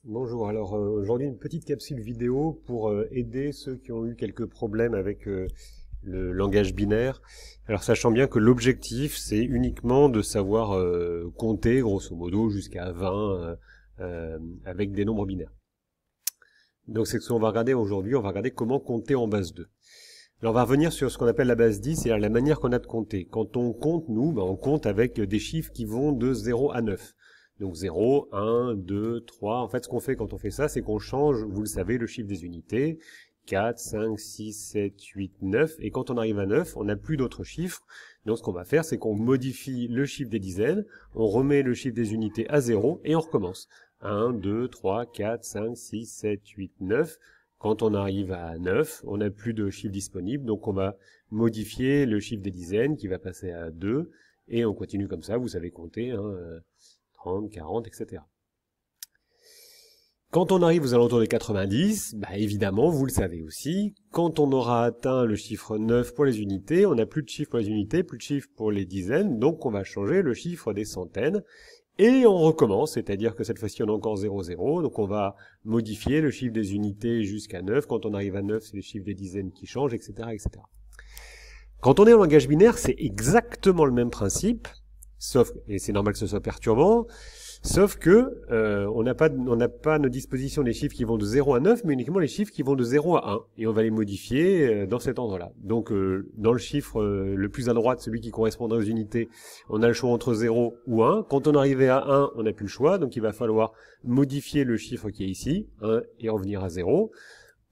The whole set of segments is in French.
Bonjour, alors aujourd'hui une petite capsule vidéo pour aider ceux qui ont eu quelques problèmes avec le langage binaire. Alors sachant bien que l'objectif c'est uniquement de savoir compter grosso modo jusqu'à 20 avec des nombres binaires. Donc c'est ce qu'on va regarder aujourd'hui, on va regarder comment compter en base 2. Alors on va revenir sur ce qu'on appelle la base 10, c'est-à-dire la manière qu'on a de compter. Quand on compte, nous, on compte avec des chiffres qui vont de 0 à 9. Donc 0, 1, 2, 3. En fait, ce qu'on fait quand on fait ça, c'est qu'on change, vous le savez, le chiffre des unités. 4, 5, 6, 7, 8, 9. Et quand on arrive à 9, on n'a plus d'autres chiffres. Donc ce qu'on va faire, c'est qu'on modifie le chiffre des dizaines, on remet le chiffre des unités à 0 et on recommence. 1, 2, 3, 4, 5, 6, 7, 8, 9. Quand on arrive à 9, on n'a plus de chiffres disponibles, donc on va modifier le chiffre des dizaines qui va passer à 2, et on continue comme ça, vous savez compter, 30, 40, etc. Quand on arrive aux alentours des 90, évidemment, vous le savez aussi, quand on aura atteint le chiffre 9 pour les unités, on n'a plus de chiffres pour les unités, plus de chiffres pour les dizaines, donc on va changer le chiffre des centaines, et on recommence, c'est-à-dire que cette fois-ci on a encore 0, 0, donc on va modifier le chiffre des unités jusqu'à 9, quand on arrive à 9, c'est les chiffres des dizaines qui changent, etc., etc. Quand on est en langage binaire, c'est exactement le même principe, sauf, et c'est normal que ce soit perturbant, sauf que on n'a pas à notre disposition les chiffres qui vont de 0 à 9, mais uniquement les chiffres qui vont de 0 à 1. Et on va les modifier dans cet ordre-là. Donc dans le chiffre le plus à droite, celui qui correspondra aux unités, on a le choix entre 0 ou 1. Quand on arrivait à 1, on n'a plus le choix, donc il va falloir modifier le chiffre qui est ici, 1, et revenir à 0.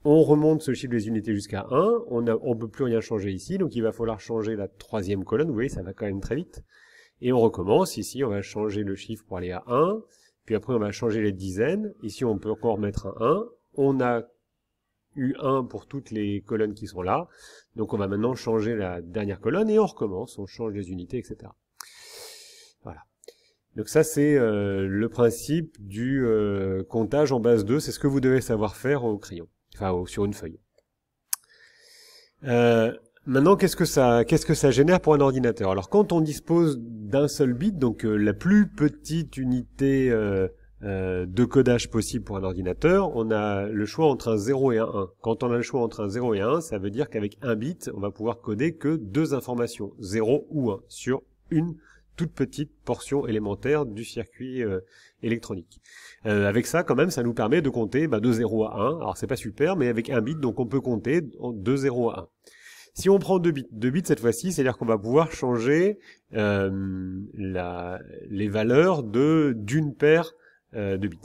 On remonte ce chiffre des unités jusqu'à 1, on peut plus rien changer ici, donc il va falloir changer la troisième colonne, vous voyez, ça va quand même très vite. Et on recommence, ici on va changer le chiffre pour aller à 1, puis après on va changer les dizaines, ici on peut encore mettre un 1, on a eu 1 pour toutes les colonnes qui sont là, donc on va maintenant changer la dernière colonne et on recommence, on change les unités, etc. Voilà. Donc ça c'est le principe du comptage en base 2, c'est ce que vous devez savoir faire au crayon, enfin sur une feuille. Maintenant, qu'est-ce que ça génère pour un ordinateur? Alors, quand on dispose d'un seul bit, donc la plus petite unité de codage possible pour un ordinateur, on a le choix entre un 0 et un 1. Quand on a le choix entre un 0 et un 1, ça veut dire qu'avec un bit, on va pouvoir coder que deux informations, 0 ou 1, sur une toute petite portion élémentaire du circuit électronique. Avec ça, quand même, ça nous permet de compter de 0 à 1. Alors, c'est pas super, mais avec un bit, donc on peut compter de 0 à 1. Si on prend 2 bits cette fois-ci, c'est-à-dire qu'on va pouvoir changer les valeurs d'une paire de bits.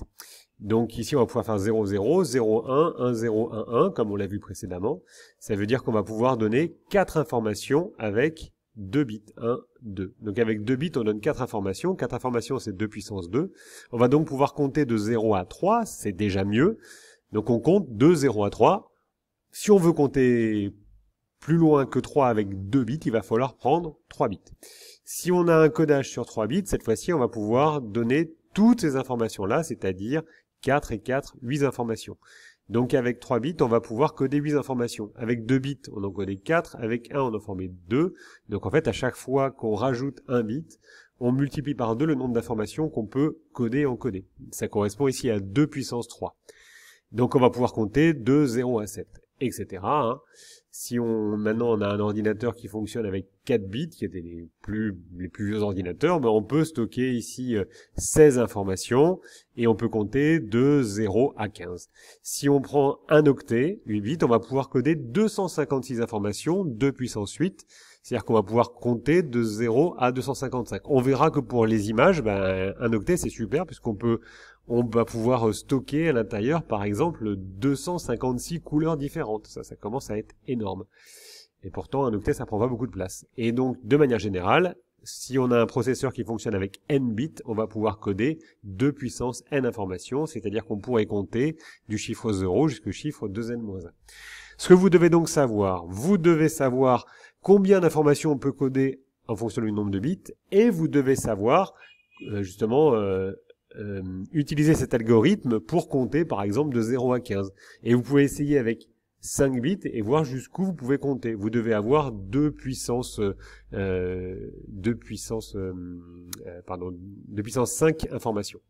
Donc ici, on va pouvoir faire 0, 0, 0, 1, 1, 0, 1, 1, comme on l'a vu précédemment. Ça veut dire qu'on va pouvoir donner 4 informations avec 2 bits, 1, 2. Donc avec 2 bits, on donne 4 informations. 4 informations, c'est 2 puissance 2. On va donc pouvoir compter de 0 à 3, c'est déjà mieux. Donc on compte de 0 à 3. Si on veut compter plus loin que 3 avec 2 bits, il va falloir prendre 3 bits. Si on a un codage sur 3 bits, cette fois-ci, on va pouvoir donner toutes ces informations-là, c'est-à-dire 4 et 4, 8 informations. Donc avec 3 bits, on va pouvoir coder 8 informations. Avec 2 bits, on en codait 4, avec 1, on en formait 2. Donc en fait, à chaque fois qu'on rajoute un bit, on multiplie par 2 le nombre d'informations qu'on peut coder et encoder. Ça correspond ici à 2 puissance 3. Donc on va pouvoir compter de 0 à 7, etc. Si maintenant on a un ordinateur qui fonctionne avec 4 bits, qui étaient les plus vieux ordinateurs, on peut stocker ici 16 informations et on peut compter de 0 à 15. Si on prend un octet, 8 bits, on va pouvoir coder 256 informations, 2 puissance 8, c'est-à-dire qu'on va pouvoir compter de 0 à 255. On verra que pour les images, un octet c'est super on va pouvoir stocker à l'intérieur, par exemple, 256 couleurs différentes. Ça commence à être énorme. Et pourtant, un octet, ça prend pas beaucoup de place. Et donc, de manière générale, si on a un processeur qui fonctionne avec n bits, on va pouvoir coder 2 puissance n informations, c'est-à-dire qu'on pourrait compter du chiffre 0 jusqu'au chiffre 2n-1. Ce que vous devez donc savoir, vous devez savoir combien d'informations on peut coder en fonction du nombre de bits, et vous devez savoir, utiliser cet algorithme pour compter par exemple de 0 à 15. Et vous pouvez essayer avec 5 bits et voir jusqu'où vous pouvez compter. Vous devez avoir 2 puissance 5 informations.